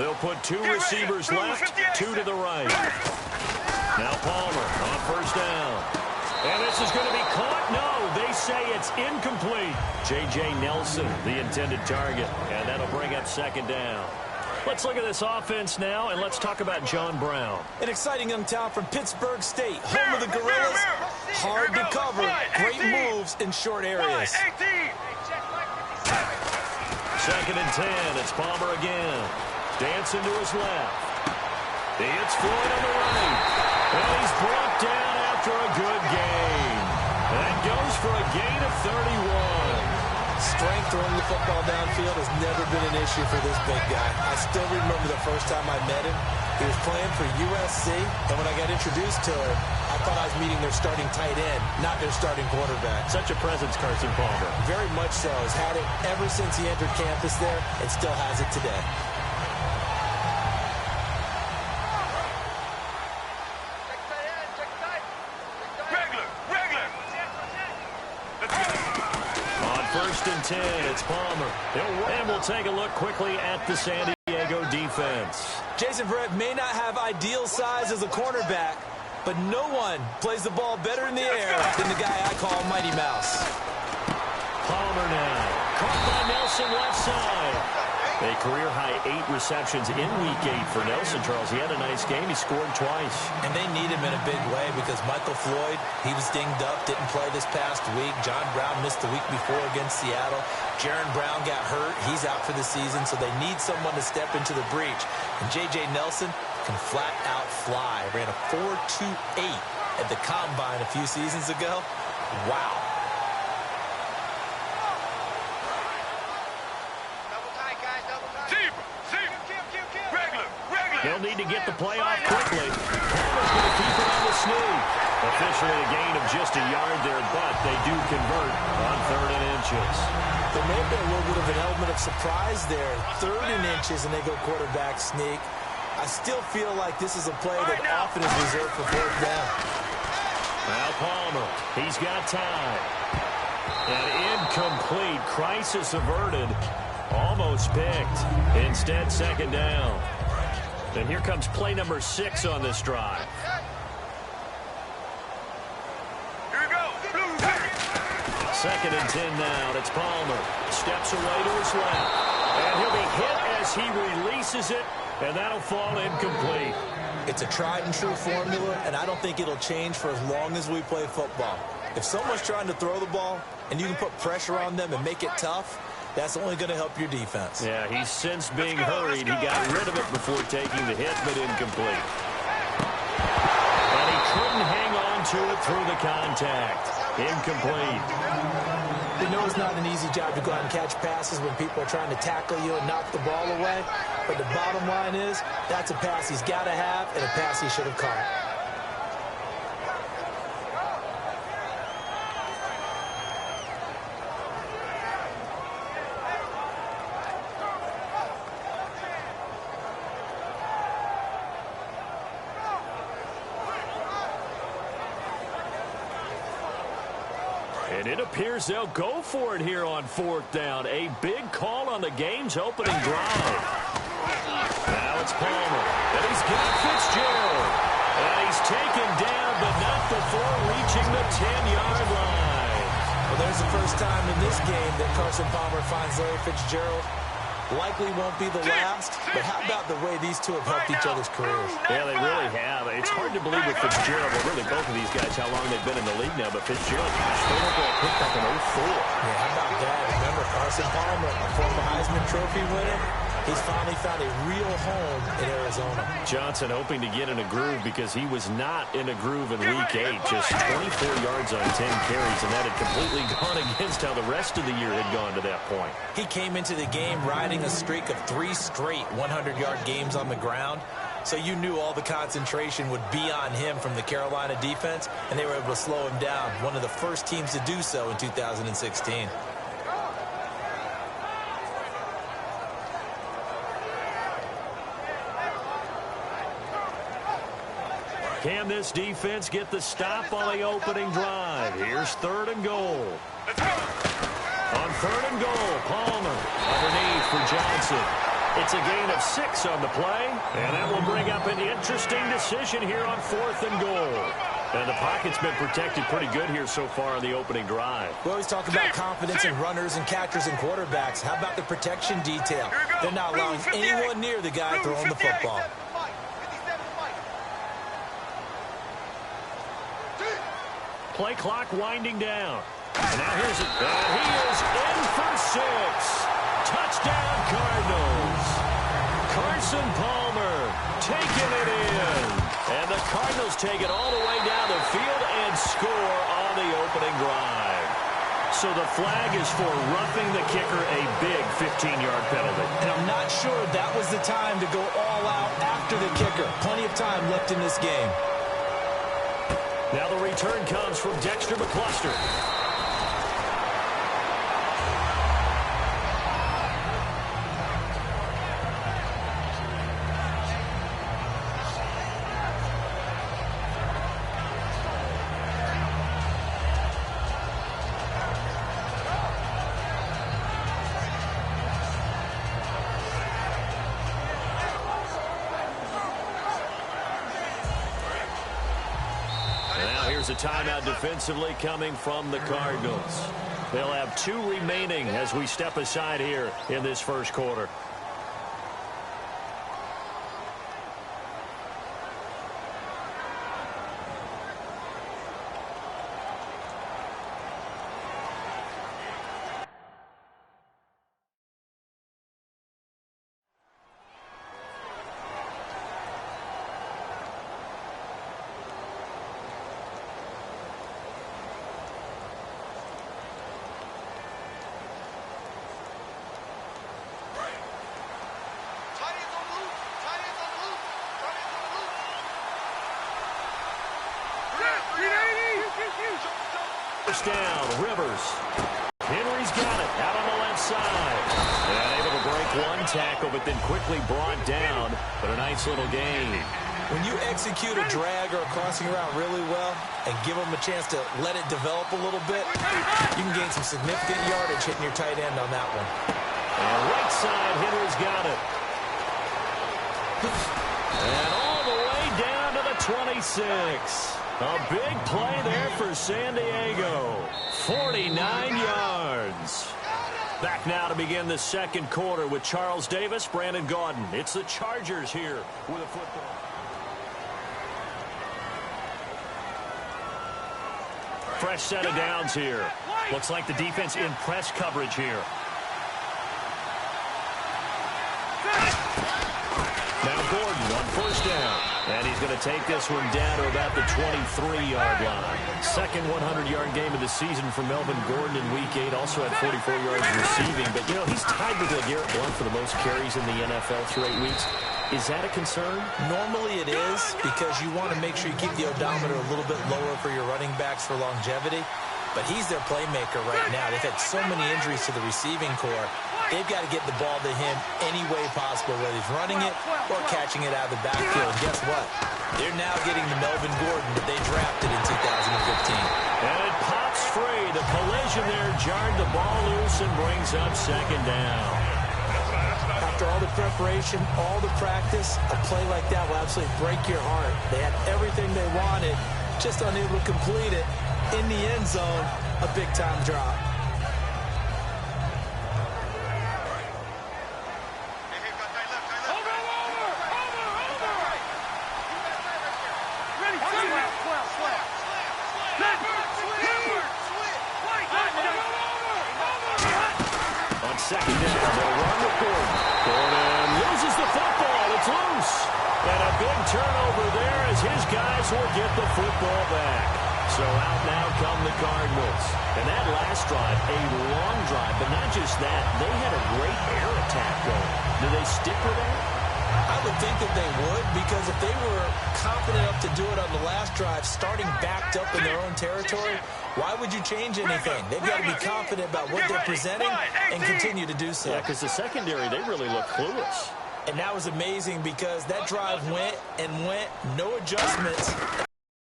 They'll put two receivers left, two to the right. Now Palmer on first down. And this is going to be caught. No, they say it's incomplete. J.J. Nelson, the intended target. And that'll bring up second down. Let's look at this offense now, and let's talk about John Brown. An exciting young talent from Pittsburgh State, home of the Gorillas. Hard to cover, great moves in short areas. Second and 10, it's Palmer again. Dancing to his left. He hits Floyd on the right. And he's brought down after a good gain. That goes for a gain of 31. Strength throwing the football downfield has never been an issue for this big guy. I still remember the first time I met him. He was playing for USC, and when I got introduced to him, I thought I was meeting their starting tight end, not their starting quarterback. Such a presence, Carson Palmer. Very much so. Has had it ever since he entered campus there, and still has it today. First and 10, it's Palmer. And we'll take a look quickly at the San Diego defense. Jason Verrett may not have ideal size as a cornerback, but no one plays the ball better in the air than the guy I call Mighty Mouse. Palmer now. Caught by Nelson left side. A career-high 8 receptions in Week 8 for Nelson, Charles. He had a nice game. He scored twice. And they need him in a big way because Michael Floyd, he was dinged up, didn't play this past week. John Brown missed the week before against Seattle. Jaron Brown got hurt. He's out for the season, so they need someone to step into the breach. And J.J. Nelson can flat out fly. Ran a 4.28 at the Combine a few seasons ago. Wow. They'll need to get the play off quickly. Palmer's going to keep it on the sneak. Officially a gain of just a yard there, but they do convert on 3rd and inches. There may be a little bit of an element of surprise there. 3rd and inches, and they go quarterback sneak. I still feel like this is a play that often is reserved for 4th down. Now Palmer, he's got time. An incomplete, crisis averted, almost picked. Instead, 2nd down. And here comes play number 6 on this drive. Here we go. 2nd and 10 now. It's Palmer. Steps away to his left. And he'll be hit as he releases it. And that'll fall incomplete. It's a tried and true formula, and I don't think it'll change for as long as we play football. If someone's trying to throw the ball and you can put pressure on them and make it tough, that's only going to help your defense. Yeah, he's since being hurried. He got rid of it before taking the hit, but incomplete. And he couldn't hang on to it through the contact. Incomplete. We know it's not an easy job to go out and catch passes when people are trying to tackle you and knock the ball away. But the bottom line is, that's a pass he's got to have and a pass he should have caught. And it appears they'll go for it here on 4th down. A big call on the game's opening drive. Now it's Palmer. And he's got Fitzgerald. And he's taken down, but not before reaching the 10-yard line. Well, there's the first time in this game that Carson Palmer finds Larry Fitzgerald. Likely won't be the last, but how about the way these two have helped each other's careers? Yeah, they really have. It's hard to believe with Fitzgerald, well, really both of these guys, how long they've been in the league now, but Fitzgerald, straight up ball picked up in 04. Yeah, how about that? Remember, Carson Palmer, a former Heisman Trophy winner, he's finally found a real home in Arizona. Johnson hoping to get in a groove because he was not in a groove in Week 8. Just 24 yards on 10 carries, and that had completely gone against how the rest of the year had gone to that point. He came into the game riding a streak of 3 straight 100-yard games on the ground, so you knew all the concentration would be on him from the Carolina defense, and they were able to slow him down. One of the first teams to do so in 2016. Can this defense get the stop on the opening drive? Here's 3rd and goal. On 3rd and goal, Palmer underneath for Johnson. It's a gain of 6 on the play, and that will bring up an interesting decision here on 4th and goal. And the pocket's been protected pretty good here so far on the opening drive. We always talk about confidence in runners and catchers and quarterbacks. How about the protection detail? They're not allowing anyone near the guy throwing the football. Play clock winding down. And now here's it. And he is in for 6. Touchdown, Cardinals. Carson Palmer taking it in. And the Cardinals take it all the way down the field and score on the opening drive. So the flag is for roughing the kicker, a big 15-yard penalty. And I'm not sure that was the time to go all out after the kicker. Plenty of time left in this game. Now the return comes from Dexter McCluster. Here's a timeout defensively coming from the Cardinals. They'll have 2 remaining as we step aside here in this first quarter. First down, Rivers. Henry's got it out on the left side. And able to break one tackle, but then quickly brought down. But a nice little gain. When you execute a drag or a crossing route really well and give them a chance to let it develop a little bit, you can gain some significant yardage hitting your tight end on that one. And right side, Henry's got it. And all the way down to the 26. A big play there for San Diego. 49 yards. Back now to begin the second quarter with Charles Davis, Brandon Gaudin. It's the Chargers here with a football. Fresh set of downs here. Looks like the defense in press coverage here. Now Gordon on first down. And he's going to take this one down to about the 23-yard line. Second 100-yard game of the season for Melvin Gordon in Week 8. Also had 44 yards receiving. But, you know, he's tied with LeGarrette Blount for the most carries in the NFL through 8 weeks. Is that a concern? Normally it is, because you want to make sure you keep the odometer a little bit lower for your running backs for longevity. But he's their playmaker right now. They've had so many injuries to the receiving corps. They've got to get the ball to him any way possible, whether he's running it or catching it out of the backfield. And guess what? They're now getting the Melvin Gordon that they drafted in 2015. And it pops free. The collision there jarred the ball loose and brings up second down. After all the preparation, all the practice, a play like that will absolutely break your heart. They had everything they wanted, just unable to complete it. In the end zone, a big-time drop. On second down, they'll run with Gordon. Gordon loses the football. It's loose. And a big turnover there as his guys will get the football back. So out now come the Cardinals. And that last drive, a long drive, but not just that. They had a great air attack going. Do they stick with that? I would think that they would, because if they were confident enough to do it on the last drive, starting backed up in their own territory, why would you change anything? They've got to be confident about what they're presenting and continue to do so. Yeah, because the secondary, they really look clueless. And that was amazing, because that drive went and went, no adjustments.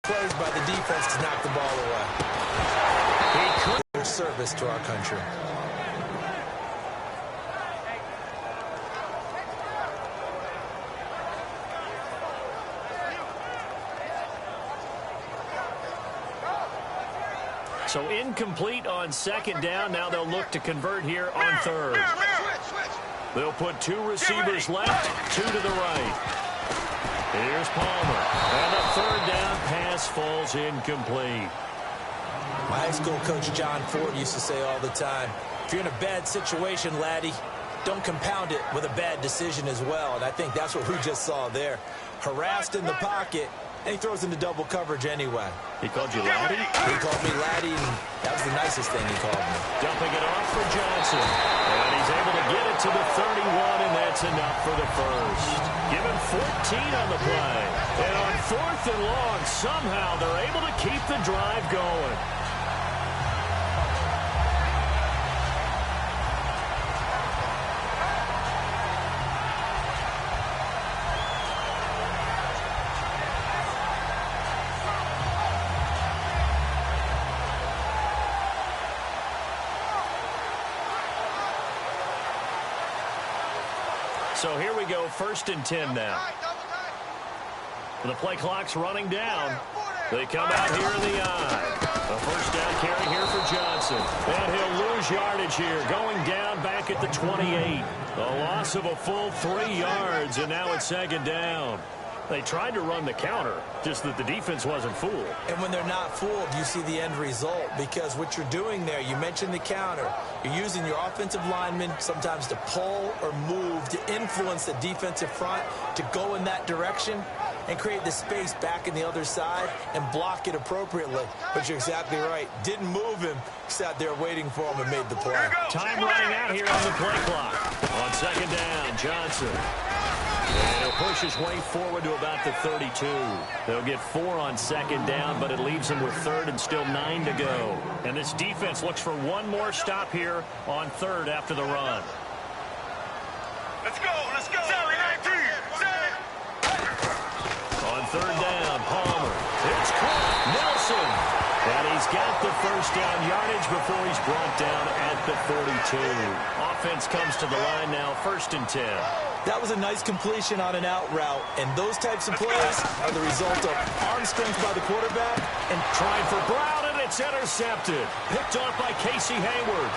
Plays by the defense to knock the ball away. He could. Their service to our country. So incomplete on second down. Now they'll look to convert here on third. They'll put 2 receivers left, 2 to the right. Here's Palmer. And a third down pass falls incomplete. My high school coach John Ford used to say all the time, if you're in a bad situation, laddie, don't compound it with a bad decision as well. And I think that's what we just saw there. Harassed in the pocket, and he throws into double coverage anyway. He called you laddie? He called me laddie, and that was the nicest thing he called me. Dumping it off for Johnson. And he's able to get it to the 31, and that's enough for the first. Give him 14 on the play. And on 4th and long, somehow they're able to keep the drive going. So here we go, 1st and 10 now. The play clock's running down. They come out here in the eye. A first down carry here for Johnson. And he'll lose yardage here, going down back at the 28. A loss of a full 3 yards, and now it's 2nd down. They tried to run the counter, just that the defense wasn't fooled. And when they're not fooled, you see the end result, because what you're doing there, you mentioned the counter. You're using your offensive linemen sometimes to pull or move to influence the defensive front to go in that direction and create the space back in the other side and block it appropriately. But you're exactly right. Didn't move him. Sat there waiting for him and made the play. Time running out here on the play clock. On 2nd down, Johnson. And he'll push his way forward to about the 32. They'll get 4 on 2nd down, but it leaves them with 3rd and still 9 to go. And this defense looks for one more stop here on 3rd after the run. Let's go, let's go. Sally, 19. On 3rd down, Palmer. It's caught. Nelson. And he's got the first down yardage before he's brought down at the 42. Offense comes to the line now, 1st and 10. That was a nice completion on an out route, and those types of plays are the result of arm strength by the quarterback. And trying for Brown, and it's intercepted. Picked off by Casey Hayward.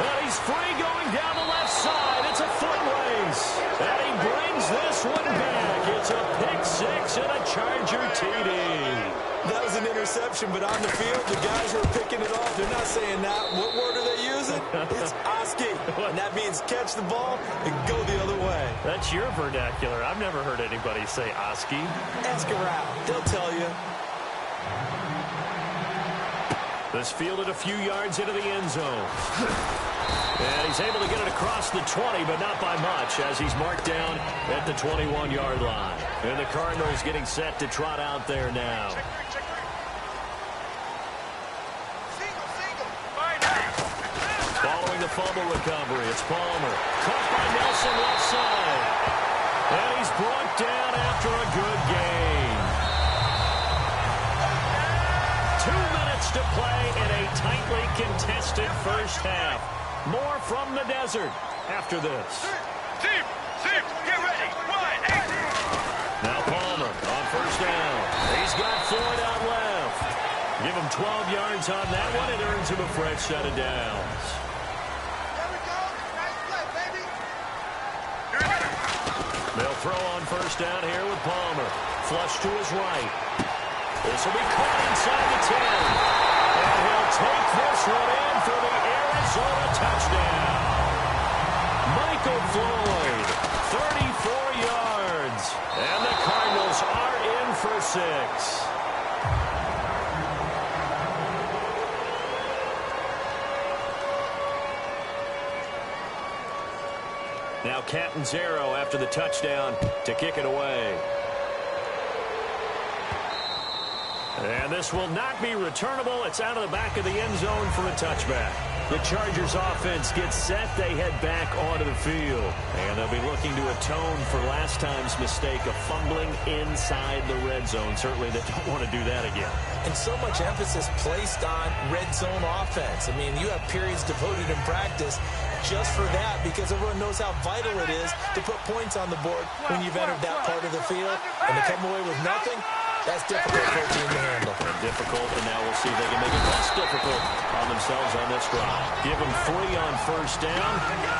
And he's free going down the left side. It's a foot race. And he brings this one back. It's a pick-6 and a Charger TD. That was an interception, but on the field, the guys who are picking it off, they're not saying that. What word are they using? It's Oski. And that means catch the ball and go the other way. That's your vernacular. I've never heard anybody say Oski. Ask around. They'll tell you. This fielded a few yards into the end zone. And he's able to get it across the 20, but not by much, as he's marked down at the 21-yard line. And the Cardinals getting set to trot out there now. Following the fumble recovery, it's Palmer. Caught by Nelson left side. And he's brought down after a good gain. 2 minutes to play in a tightly contested first half. More from the desert after this. Team, get ready. 1-8. Now Palmer on first down. He's got Floyd out left. Give him 12 yards on that one. It earns him a fresh set of downs. There we go. Nice play, baby. They'll throw on first down here with Palmer. Flush to his right. This will be caught inside the 10. And he'll take this one in for the Arizona touchdown. Michael Floyd, 34 yards. And the Cardinals are in for 6. Now Catanzaro after the touchdown to kick it away. And this will not be returnable. It's out of the back of the end zone for a touchback. The Chargers offense gets set. They head back onto the field. And they'll be looking to atone for last time's mistake of fumbling inside the red zone. Certainly they don't want to do that again. And so much emphasis placed on red zone offense. I mean, you have periods devoted in practice just for that, because everyone knows how vital it is to put points on the board when you've entered that part of the field. And to come away with nothing, That's difficult for a team to handle. Difficult, and now we'll see if they can make it less difficult on themselves on this drive. Give them 3 on first down.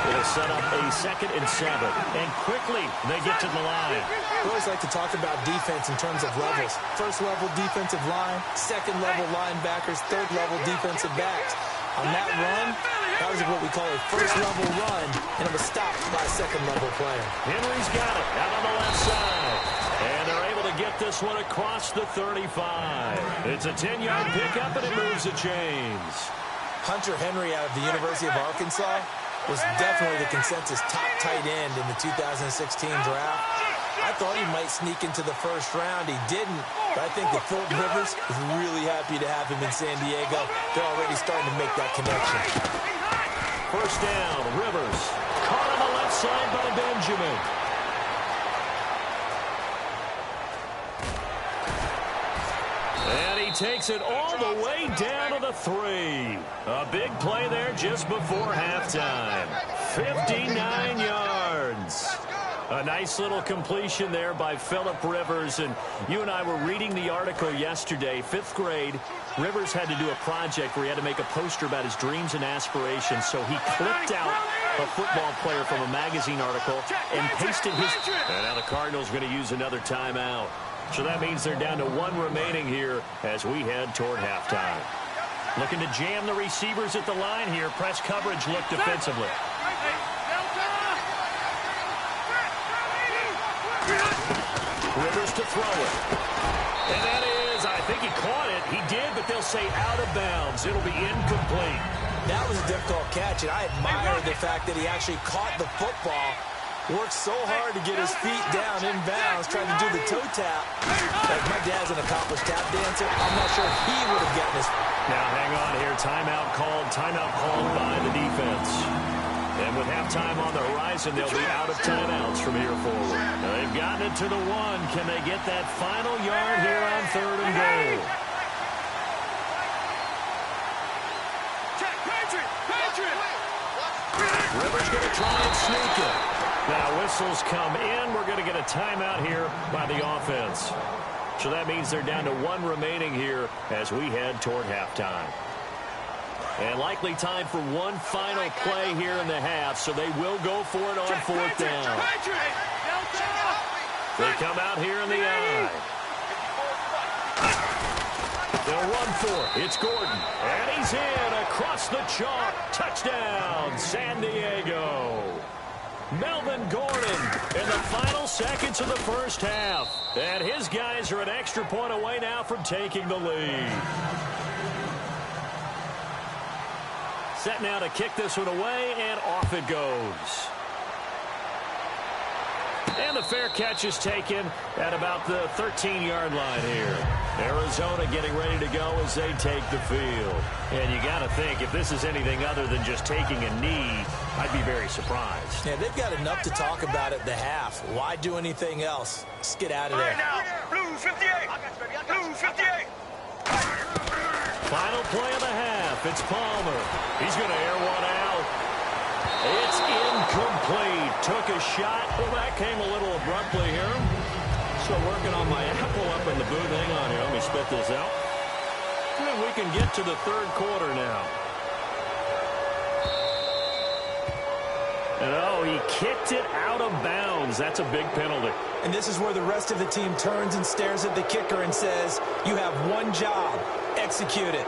It'll set up a 2nd and 7. And quickly, they get to the line. We always like to talk about defense in terms of levels. First level defensive line, second level linebackers, third level defensive backs. On that run, that was what we call a first level run, and it was stopped by a second level player. Henry's got it out on the left side. And they're able to get this one across the 35. It's a 10-yard pickup, and it moves the chains. Hunter Henry out of the University of Arkansas was definitely the consensus top tight end in the 2016 draft. I thought he might sneak into the first round. He didn't, but I think that Philip Rivers is really happy to have him in San Diego. They're already starting to make that connection. First down, Rivers. Caught on the left side by Benjamin. And he takes it all the way down to the 3. A big play there just before halftime. 59 yards. A nice little completion there by Philip Rivers. And you and I were reading the article yesterday, 5th grade. Rivers had to do a project where he had to make a poster about his dreams and aspirations. So he clipped out a football player from a magazine article and pasted his... And now the Cardinals are going to use another timeout. So that means they're down to 1 remaining here as we head toward halftime. Looking to jam the receivers at the line here. Press coverage look defensively. Rivers to throw it. And that is, I think he caught it. He did, but they'll say out of bounds. It'll be incomplete. That was a difficult catch, and I admire the fact that he actually caught the football. Worked so hard to get his feet down in bounds, trying to do the toe tap. Like my dad's an accomplished tap dancer. I'm not sure he would have gotten his... Now hang on here. Timeout called by the defense. And with halftime on the horizon, they'll be out of timeouts from here forward. Now they've gotten it to the 1. Can they get that final yard here on 3rd and goal? Rivers going to try and sneak it. Now whistles come in. We're going to get a timeout here by the offense. So that means they're down to 1 remaining here as we head toward halftime. And likely time for one final play here in the half, so they will go for it on 4th down. They come out here in the eye. They'll run for it. It's Gordon. And he's in across the chalk. Touchdown, San Diego. Melvin Gordon in the final seconds of the first half. And his guys are an extra point away now from taking the lead. Set now to kick this one away, and off it goes. And the fair catch is taken at about the 13-yard line here. Arizona getting ready to go as they take the field. And you got to think, if this is anything other than just taking a knee, I'd be very surprised. Yeah, they've got enough to talk about at the half. Why do anything else? Let's get out of there. Right now, Blue 58. Blue 58. Final play of the half. It's Palmer. He's going to air one out. It's incomplete. Took a shot. Well, that came a little abruptly here. Still working on my apple up in the booth. Hang on here. Let me spit this out. And we can get to the 3rd quarter now. And oh, he kicked it out of bounds. That's a big penalty. And this is where the rest of the team turns and stares at the kicker and says, you have one job. Execute it.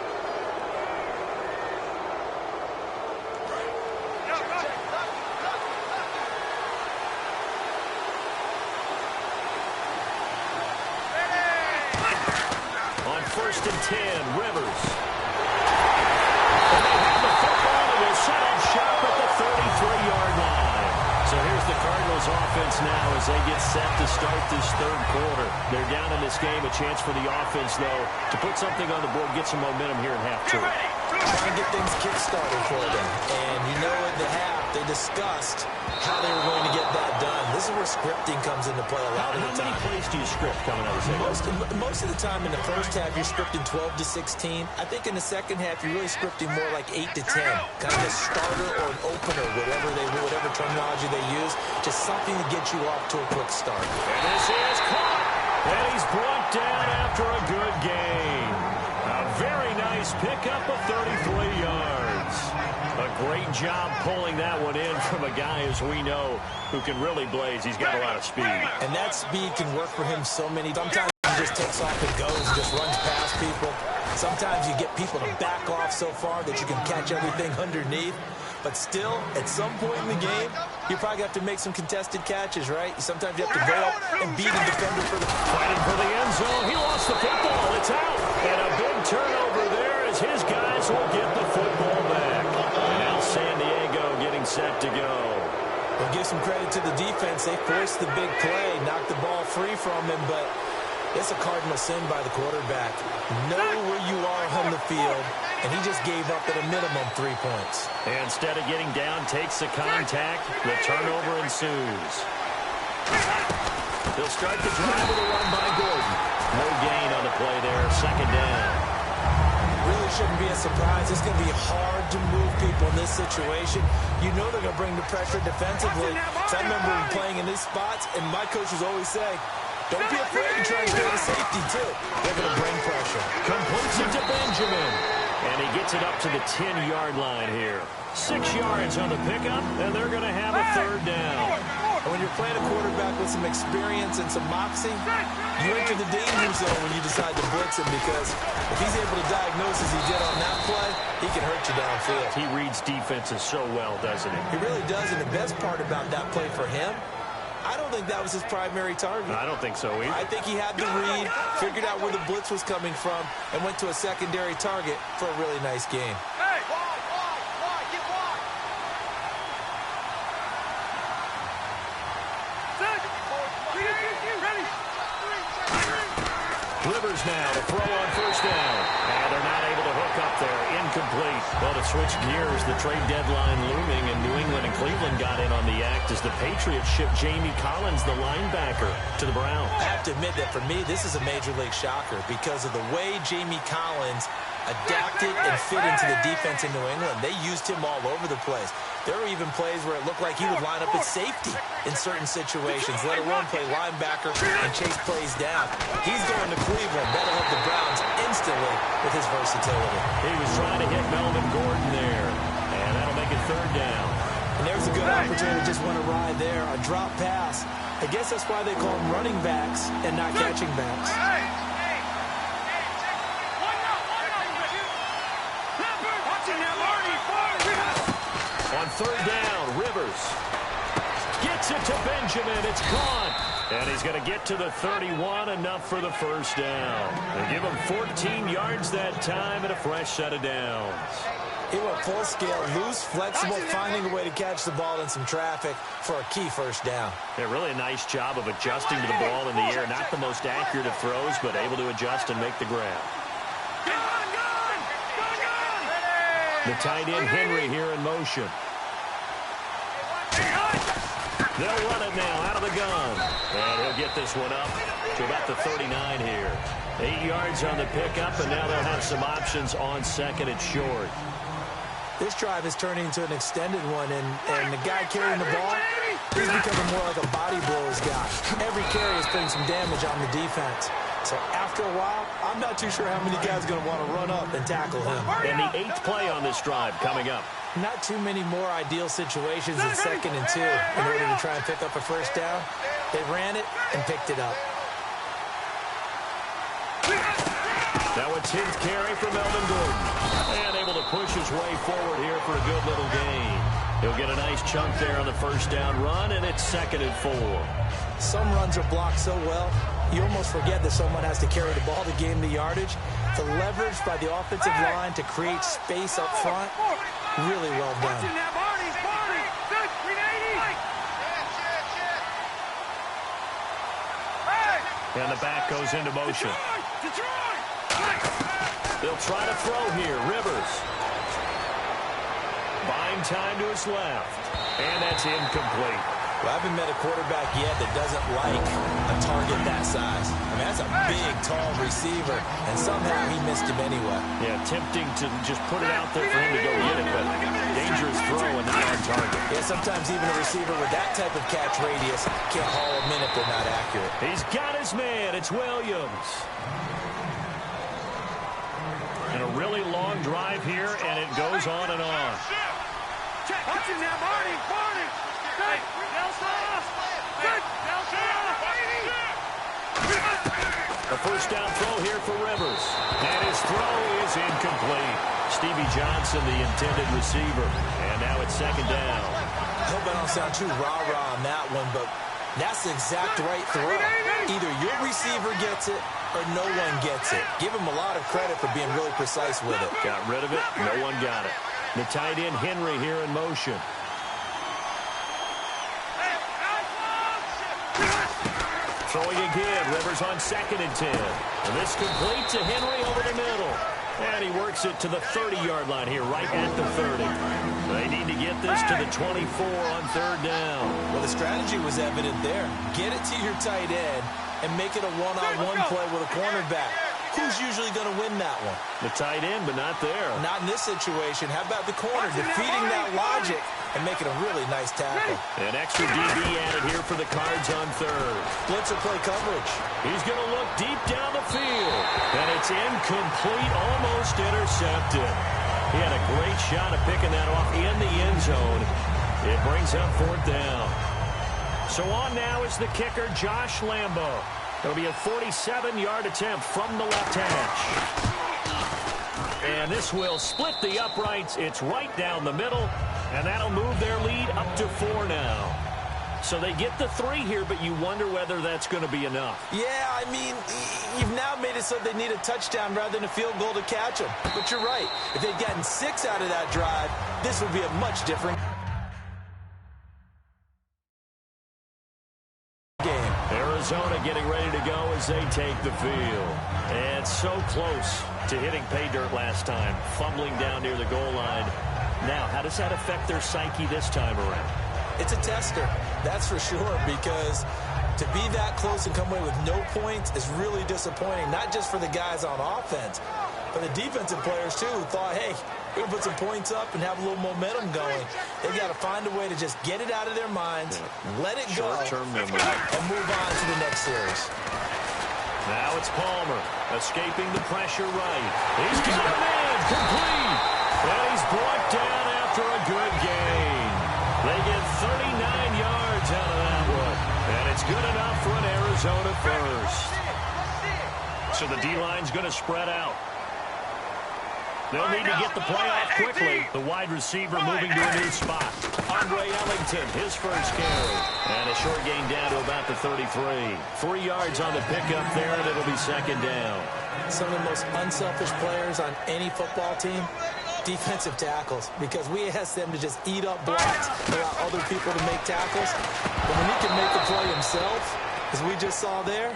On 1st and 10, Rivers. And they have the football and will set up shop at the 33-yard line. So here's the Cardinals offense now as they get set to start this 3rd quarter. They're down in this game. A chance for the offense, though, to put something on the board, get some momentum here in half 2. Trying to get things kick-started for them. And you know at the half, they discussed how they were going to get that done. This is where scripting comes into play a lot of the time. How many plays do you script coming out of the second? Most of the time in the first half, you're scripting 12 to 16. I think in the second half, you're really scripting more like 8 to 10. Kind of a starter or an opener, whatever terminology they use. Just something to get you off to a quick start. And this is caught. And he's brought down after a good gain. A very nice pickup of 33 yards. A great job pulling that one in from a guy, as we know, who can really blaze. He's got a lot of speed. And that speed can work for him so many. Sometimes he just takes off and goes and just runs past people. Sometimes you get people to back off so far that you can catch everything underneath. But still, at some point in the game, you probably have to make some contested catches, right? Sometimes you have to go up and beat a defender for the... Fighting for the end zone. He lost the football. It's out. And a big turnover there as his guys will get the football back. And now San Diego getting set to go. We'll give some credit to the defense. They forced the big play, knocked the ball free from him, but it's a cardinal sin by the quarterback. Know where you are on the field, and he just gave up at a minimum 3 points. And instead of getting down, takes the contact. The turnover ensues. They'll start the drive with a run by Gordon. No gain on the play there. Second down. Really shouldn't be a surprise. It's going to be hard to move people in this situation. You know they're going to bring the pressure defensively. So I remember playing in these spots, and my coaches always say, don't be afraid to try and create a safety, too. They're going to bring pressure. Completes it to Benjamin. And he gets it up to the 10-yard line here. 6 yards on the pickup, and they're going to have a third down. And when you're playing a quarterback with some experience and some moxie, you enter the danger zone when you decide to blitz him, because if he's able to diagnose as he did on that play, he can hurt you downfield. He reads defenses so well, doesn't he? He really does, and the best part about that play for him, I don't think that was his primary target. I don't think so either. I think he had the read, figured out where the blitz was coming from, and went to a secondary target for a really nice game. Rivers now to throw on first down. And they're not able to hook up there. Incomplete. Well, to switch gears, the trade deadline looming, and New England and Cleveland got in on the act as the Patriots shipped Jamie Collins, the linebacker, to the Browns. I have to admit that for me, this is a major league shocker because of the way Jamie Collins adapted and fit into the defense in New England. They used him all over the place. There were even plays where it looked like he would line up at safety in certain situations, let alone play linebacker and chase plays down. He's going to Cleveland. That'll help the Browns instantly with his versatility. He was trying to hit Melvin Gordon there, and that'll make it third down. And there's a good opportunity to just want to ride there, a drop pass. I guess that's why they call them running backs and not catching backs. On third down, Rivers gets it to Benjamin. It's caught. And he's going to get to the 31, enough for the first down. They give him 14 yards that time and a fresh set of downs. He went full scale, loose, flexible, finding a way to catch the ball in some traffic for a key first down. Yeah, really a nice job of adjusting to the ball in the air. Not the most accurate of throws, but able to adjust and make the grab. The tight end, Henry, here in motion. They'll run it now out of the gun. And he'll get this one up to about the 39 here. 8 yards on the pickup, and now they'll have some options on second and short. This drive is turning into an extended one, and the guy carrying the ball, he's becoming more like a body blows guy. Every carry is putting some damage on the defense. So after a while, I'm not too sure how many guys are going to want to run up and tackle him. And the 8th play on this drive coming up. Not too many more ideal situations in 2nd and 2 in order to try and pick up a first down. They ran it and picked it up. Now a 10th carry for Melvin Gordon. And able to push his way forward here for a good little gain. He'll get a nice chunk there on the first down run, and it's 2nd and 4. Some runs are blocked so well, you almost forget that someone has to carry the ball to gain the yardage. The leverage by the offensive line to create space up front, really well done. And the back goes into motion. They'll try to throw here. Rivers. Buying time to his left. And that's incomplete. Well, I haven't met a quarterback yet that doesn't like a target that size. I mean, that's a big, tall receiver, and somehow he missed him anyway. Yeah, tempting to just put it out there for him to go get it, but dangerous his throw and not on target. Yeah, sometimes even a receiver with that type of catch radius can't haul them in if they're not accurate. He's got his man. It's Williams. And a really long drive here, and it goes on and on. Watch him now, Marty. Good. A first down throw here for Rivers. And his throw is incomplete. Stevie Johnson, the intended receiver. And now it's second down. I hope I don't sound too rah-rah on that one, but that's the exact right throw. Either your receiver gets it or no one gets it. Give him a lot of credit for being really precise with it. Got rid of it. No one got it. The tight end Henry here in motion. Throwing again. Rivers on 2nd and 10. And this complete to Henry over the middle. And he works it to the 30-yard line here, right at the 30. They need to get this to the 24 on 3rd down. Well, the strategy was evident there. Get it to your tight end and make it a one-on-one play with a cornerback. Who's usually going to win that one? The tight end, but not there. Not in this situation. How about the corner defeating that logic and making a really nice tackle? An extra DB added here for the Cards on 3rd. Blitzer play coverage. He's going to look deep down the field. And it's incomplete, almost intercepted. He had a great shot at picking that off in the end zone. It brings up 4th down. So on now is the kicker, Josh Lambo. It'll be a 47-yard attempt from the left hash. And this will split the uprights. It's right down the middle, and that'll move their lead up to 4 now. So they get the 3 here, but you wonder whether that's going to be enough. Yeah, I mean, you've now made it so they need a touchdown rather than a field goal to catch them. But you're right. If they'd gotten 6 out of that drive, this would be a much different game. Arizona getting ready to go as they take the field. And so close to hitting pay dirt last time, fumbling down near the goal line. Now, how does that affect their psyche this time around? It's a tester, that's for sure, because to be that close and come away with no points is really disappointing, not just for the guys on offense, but the defensive players, too, who thought, hey, we're going to put some points up and have a little momentum going. They've got to find a way to just get it out of their minds, let it go, and move on to the next series. Now it's Palmer, escaping the pressure right. He's got a man, complete. And he's brought down after a good gain. They get 39 yards out of that one. And it's good enough for an Arizona first. So the D-line's going to spread out. They'll need to get the play off quickly. The wide receiver moving to a new spot. Andre Ellington, his first carry. And a short gain down to about the 33. 3 yards on the pickup there, and it'll be second down. Some of the most unselfish players on any football team, defensive tackles, because we ask them to just eat up blocks, allow other people to make tackles. But when he can make a play himself, as we just saw there,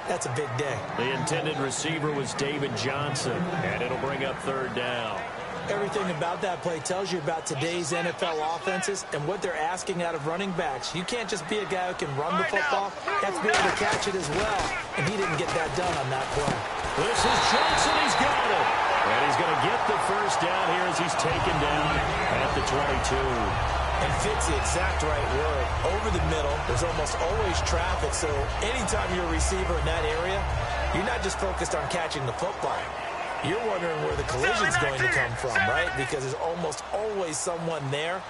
that's a big day. The intended receiver was David Johnson, and it'll bring up 3rd down. Everything about that play tells you about today's NFL offenses and what they're asking out of running backs. You can't just be a guy who can run the football. You have to be able to catch it as well, and he didn't get that done on that play. This is Johnson. He's got it. And he's going to get the first down here as he's taken down at the 22. And fits the exact right word. Over the middle, there's almost always traffic, so anytime you're a receiver in that area, you're not just focused on catching the football. You're wondering where the collision's going to come from, right? Because there's almost always someone there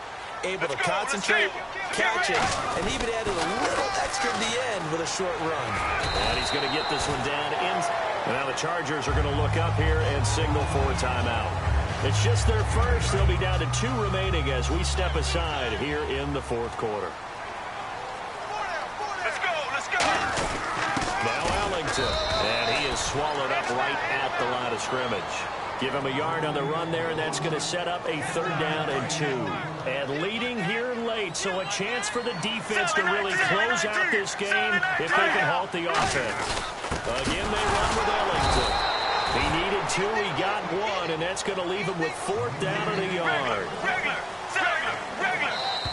able to concentrate, catch it, and even added a little extra at the end with a short run. And he's going to get this one down in. And now the Chargers are going to look up here and signal for a timeout. It's just their first. They'll be down to 2 remaining as we step aside here in the 4th quarter. Let's go. Now Ellington, and he is swallowed up right at the line of scrimmage. Give him a yard on the run there, and that's going to set up a 3rd down and 2. And leading here late, so a chance for the defense to really close out this game if they can halt the offense. Again, they run with Ellington. He needed 2, he got 1, and that's going to leave him with 4th down and a yard.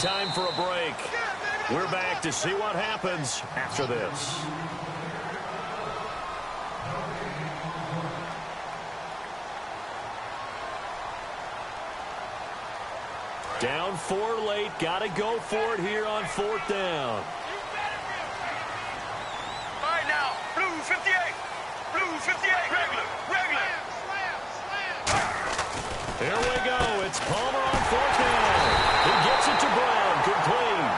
Time for a break. We're back to see what happens after this. Down 4 late. Got to go for it here on 4th down. All right, now, blue 58. Blue 58. Regular. Here we go. It's Palmer on 4th down. He gets it to Brown. Complete.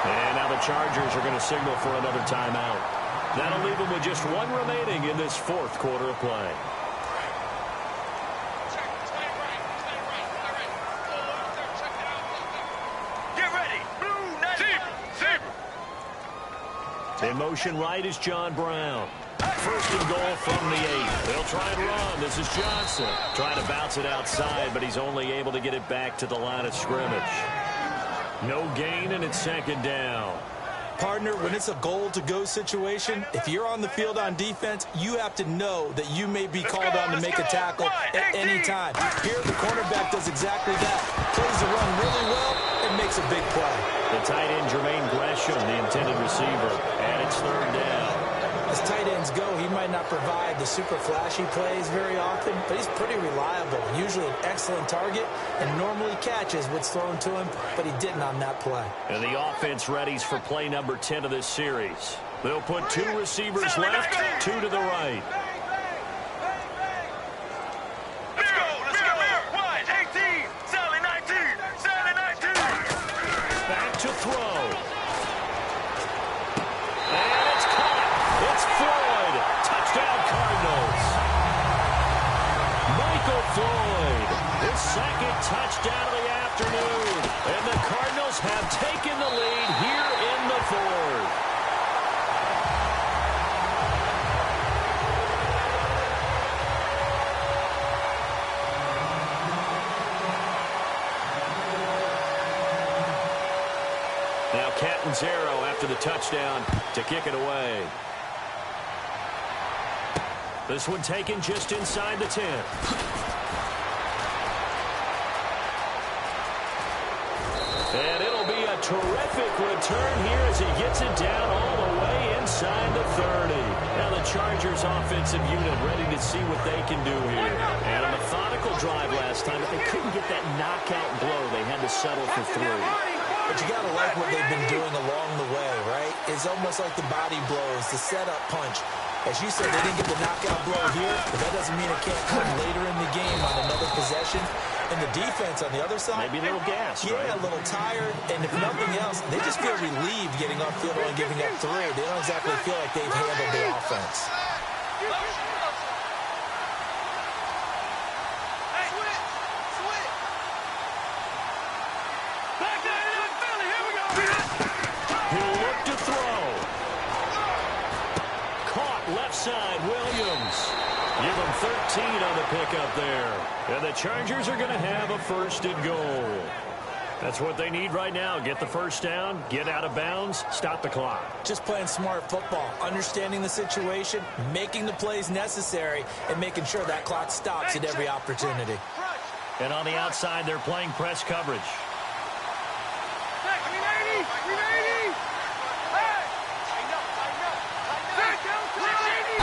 And now the Chargers are going to signal for another timeout. That'll leave them with just 1 remaining in this 4th quarter of play. Get ready. Blue 90. In motion right is John Brown. 1st and goal from the 8. They'll try and run. This is Johnson. Trying to bounce it outside, but he's only able to get it back to the line of scrimmage. No gain, and it's 2nd down. Partner, when it's a goal-to-go situation, if you're on the field on defense, you have to know that you may be called on to make a tackle at any time. Here, the cornerback does exactly that. Plays the run really well and makes a big play. The tight end, Jermaine Gresham, the intended receiver, and it's 3rd down. As tight ends go, he might not provide the super flashy plays very often, but he's pretty reliable, usually an excellent target, and normally catches what's thrown to him, but he didn't on that play. And the offense readies for play number 10 of this series. They'll put 2 receivers left, 2 to the right. Let's go. Wide, 18. Sally 19. Back to throw. And it's caught. It's Floyd. Touchdown, Cardinals. Michael Floyd, his 2nd touchdown of the afternoon. And the Cardinals have taken the lead here in the 4th. Now Catanzaro after the touchdown to kick it away. This one taken just inside the 10. And it'll be a terrific return here as he gets it down all the way inside the 30. Now the Chargers offensive unit ready to see what they can do here. And a methodical drive last time, but they couldn't get that knockout blow. They had to settle for 3. But you got to like what they've been doing along the way, right? It's almost like the body blows, the setup punch. As you said, they didn't get the knockout blow here, but that doesn't mean it can't come later in the game on another possession. And the defense on the other side, maybe a little gas, yeah, right? A little tired. And if nothing else, they just feel relieved getting off field and giving up 3. They don't exactly feel like they've handled the offense. He'll look to throw. Caught left side, Williams. Give him 13 on the pickup there. And the Chargers are going to have a 1st and goal. That's what they need right now. Get the 1st down, get out of bounds, stop the clock. Just playing smart football, understanding the situation, making the plays necessary, and making sure that clock stops at every opportunity. And on the outside, they're playing press coverage.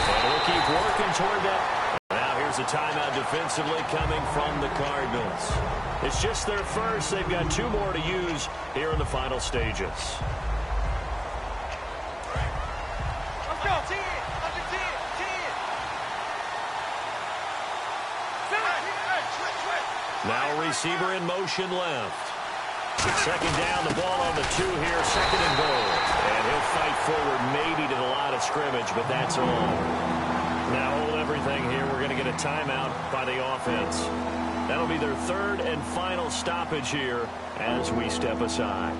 And we'll keep working toward that. Now here's a timeout defensively coming from the Cardinals. It's just their 1st. They've got 2 more to use here in the final stages. Let's go. 10. Now a receiver in motion left. 2nd down, the ball on the 2 here, 2nd and goal. And he'll fight forward maybe to the line of scrimmage, but that's all. Now hold everything here. We're going to get a timeout by the offense. That'll be their 3rd and final stoppage here as we step aside.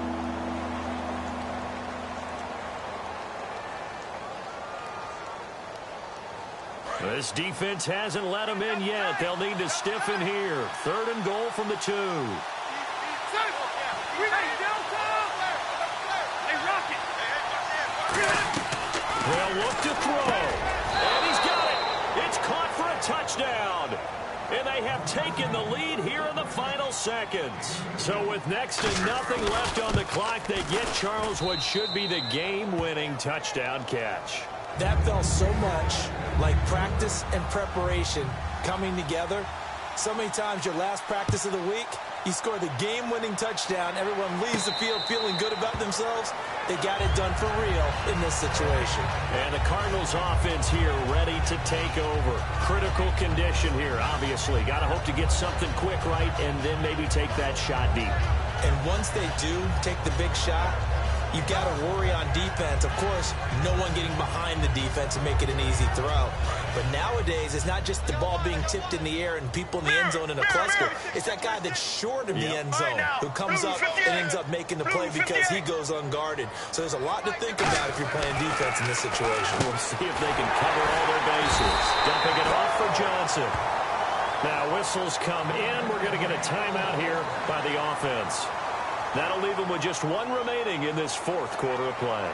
This defense hasn't let them in yet. They'll need to stiffen here. 3rd and goal from the 2. They'll look to throw. And he's got it. It's caught for a touchdown. And they have taken the lead here in the final seconds. So with next to nothing left on the clock, they get Charles what should be the game-winning touchdown catch. That felt so much like practice and preparation coming together. So many times your last practice of the week, you score the game-winning touchdown. Everyone leaves the field feeling good about themselves. They got it done for real in this situation. And the Cardinals offense here ready to take over. Critical condition here, obviously. Got to hope to get something quick right and then maybe take that shot deep. And once they do take the big shot, you've got to worry on defense. Of course, no one getting behind the defense and make it an easy throw. But nowadays, it's not just the ball being tipped in the air and people in the end zone in a cluster. It's that guy that's short of the end zone who comes up and ends up making the play because he goes unguarded. So there's a lot to think about if you're playing defense in this situation. We'll see if they can cover all their bases. Dumping it off for Johnson. Now whistles come in. We're going to get a timeout here by the offense. That'll leave them with just one remaining in this fourth quarter of play.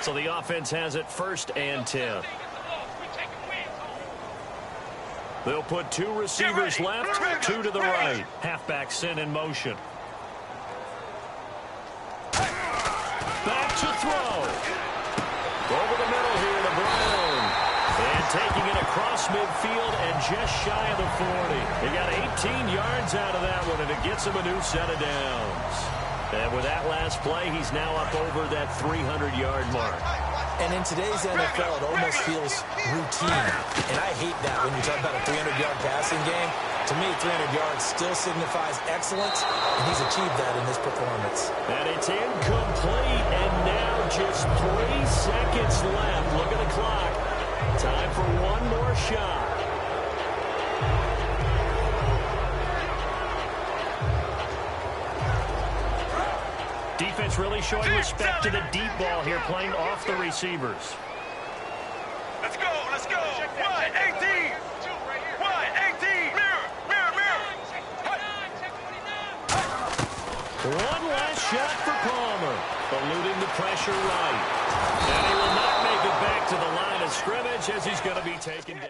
So the offense has it 1st and 10. They'll put 2 receivers left, 2 to the right. Halfback sent in motion. Back to throw. Over the middle here to Brown. And taking it across midfield and just shy of the 40. He got 18 yards out of that one, and it gets him a new set of downs. And with that last play, he's now up over that 300-yard mark. And in today's NFL, it almost feels routine. And I hate that when you talk about a 300-yard passing game. To me, 300 yards still signifies excellence, and he's achieved that in this performance. And it's incomplete, and now just 3 seconds left. Look at the clock. Time for one more shot. Defense really showing respect to the deep ball here, playing off the receivers. Let's go, let's go. Wide, 18. Wide, 18. Mirror. One last shot for Palmer, eluding the pressure right. And he will not make it back to the line of scrimmage as he's going to be taken down.